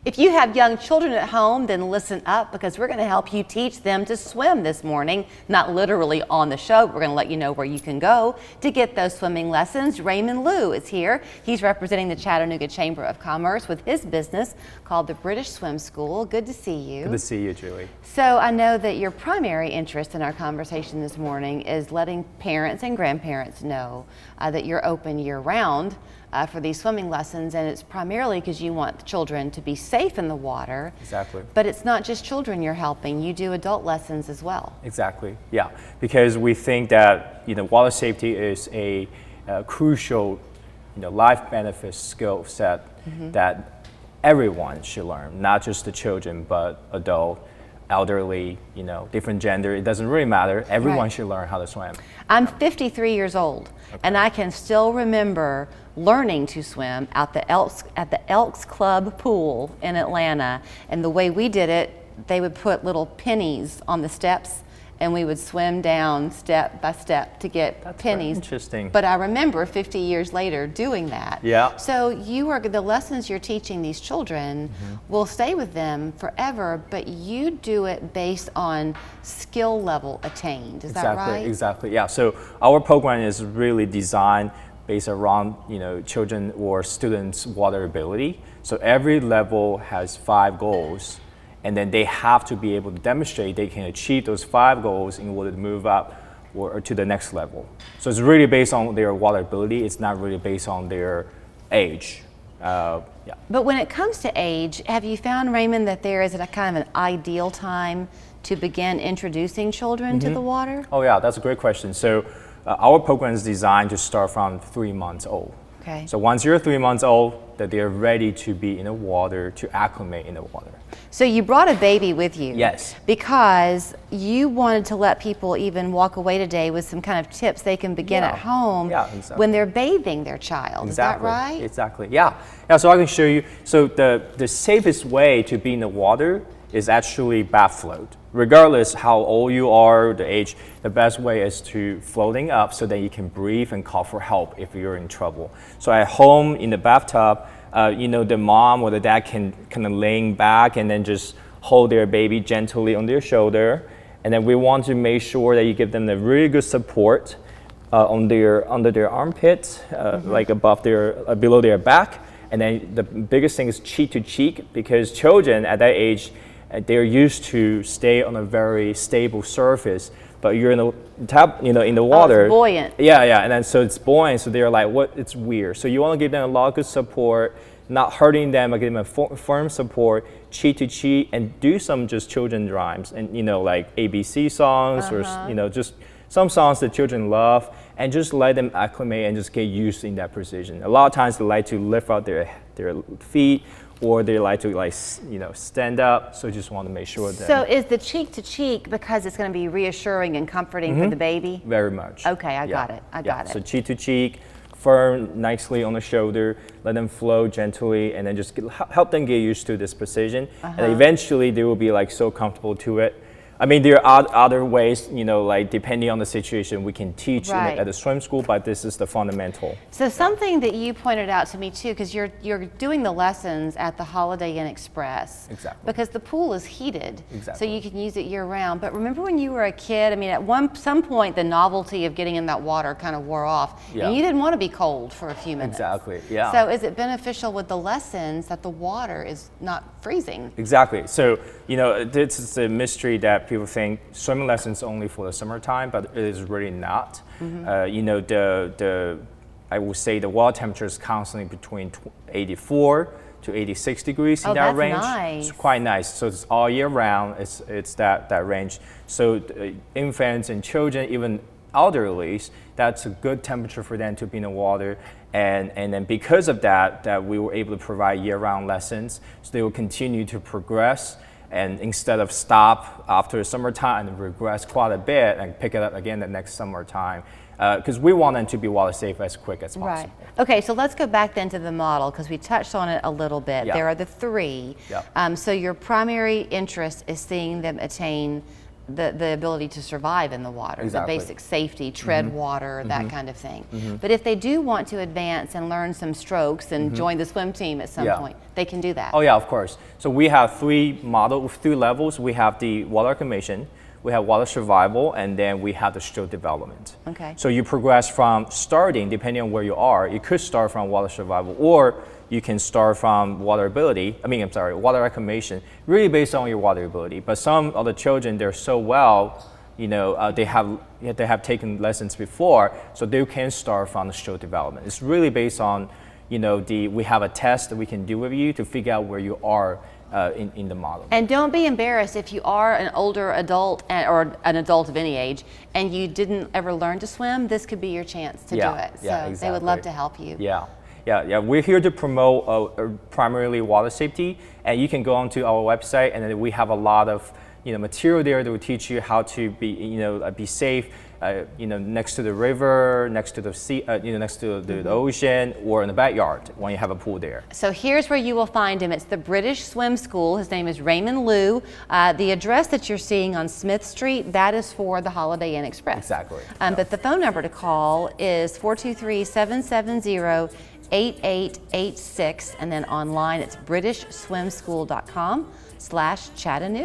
If you have young children at home, then listen up because we're going to help you teach them to swim this morning. Not literally on the show, but we're going to let you know where you can go to get those swimming lessons. Raymond Liu is here. He's representing the Chattanooga Chamber of Commerce with his business called the British Swim School. Good to see you. Good to see you, Julie. So I know that your primary interest in our conversation this morning is letting parents and grandparents know that you're open year-round for these swimming lessons, and it's primarily because you want the children to be safe in the water. Exactly. But it's not just children you're helping, you do adult lessons as well. Exactly, yeah. Because we think that water safety is a crucial life benefit skill set that everyone should learn, not just the children, but adult, elderly, different gender, it doesn't really matter. Everyone should learn how to swim. I'm 53 years old, and I can still remember learning to swim at the Elks Club pool in Atlanta. And the way we did it, they would put little pennies on the steps and we would swim down step by step to get pennies. Interesting. But I remember 50 years later doing that. Yeah. So the lessons you're teaching these children will stay with them forever, but you do it based on skill level attained. Is that right? Exactly, yeah. So our program is really designed based around children or students' water ability. So every level has 5 goals, and then they have to be able to demonstrate they can achieve those 5 goals in order to move up or to the next level. So it's really based on their water ability. It's not really based on their age. Yeah. But when it comes to age, have you found, Raymond, that there is a kind of an ideal time to begin introducing children to the water? Oh yeah, that's a great question. So our program is designed to start from 3 months old. Okay. So once you're 3 months old, that they're ready to be in the water, to acclimate in the water. So you brought a baby with you. Yes. Because you wanted to let people even walk away today with some kind of tips they can begin at home when they're bathing their child. Exactly. Is that right? Exactly, yeah. So I can show you. So the safest way to be in the water is actually bath float. Regardless how old you are, the age, the best way is to floating up so that you can breathe and call for help if you're in trouble. So at home in the bathtub, the mom or the dad can kind of laying back and then just hold their baby gently on their shoulder. And then we want to make sure that you give them the really good support under their armpits, like below their back. And then the biggest thing is cheek to cheek, because children at that age, they're used to stay on a very stable surface, but you're in the water. It's buoyant. Yeah, and then so it's buoyant, so they're like, what? It's weird. So you want to give them a lot of good support, not hurting them, but give them a firm support, cheek to cheek, and do some just children rhymes, and like ABC songs or just some songs that children love, and just let them acclimate and just get used in that position. A lot of times they like to lift out their feet, or they like to stand up. So just want to make sure that. So is the cheek to cheek because it's going to be reassuring and comforting for the baby? Very much. Okay, I got it. I got it. So cheek to cheek, firm nicely on the shoulder, let them flow gently, and then just help them get used to this position. And eventually they will be so comfortable to it. I mean, there are other ways, depending on the situation, we can teach at the swim school, but this is the fundamental. So something that you pointed out to me too, because you're doing the lessons at the Holiday Inn Express. Exactly. Because the pool is heated. Exactly. So you can use it year round. But remember when you were a kid, I mean, at some point the novelty of getting in that water kind of wore off. Yeah. And you didn't want to be cold for a few minutes. Exactly, yeah. So is it beneficial with the lessons that the water is not freezing? Exactly. So, this is a mystery that people think swimming lessons only for the summertime, but it is really not. I would say the water temperature is constantly between 84 to 86 degrees in that range. Nice. It's quite nice. So it's all year round. It's that range. So infants and children, even elderlies, that's a good temperature for them to be in the water. And then because of that we were able to provide year-round lessons, so they will continue to progress, and instead of stop after summertime and regress quite a bit and pick it up again the next summertime, because we want them to be water safe as quick as possible. Right. Okay, so let's go back then to the model, because we touched on it a little bit. Yeah. There are the 3. Yeah. So your primary interest is seeing them attain the ability to survive in the water, Exactly. the basic safety, tread water, that kind of thing. But if they do want to advance and learn some strokes and join the swim team at some Yeah. point, they can do that. Oh yeah, of course. So we have three levels. We have the water acclimation, we have water survival, and then we have the stroke development. Okay. So you progress from starting, depending on where you are, you could start from water survival, or you can start from water acclimation, really based on your water ability. But some of the children, they're so well, they have taken lessons before, so they can start from the stroke development. It's really based on, we have a test that we can do with you to figure out where you are in the model. And don't be embarrassed if you are an older adult or an adult of any age and you didn't ever learn to swim, this could be your chance to do it. So exactly. they would love to help you. Yeah. We're here to promote primarily water safety, and you can go onto our website, and then we have a lot of material there that will teach you how to be safe, next to the river, next to the sea, next to the ocean, or in the backyard when you have a pool there. So here's where you will find him. It's the British Swim School. His name is Raymond Liu. The address that you're seeing on Smith Street, that is for the Holiday Inn Express. Exactly. But the phone number to call is 423-770-8886, and then online it's britishswimschool.com/Chattanooga.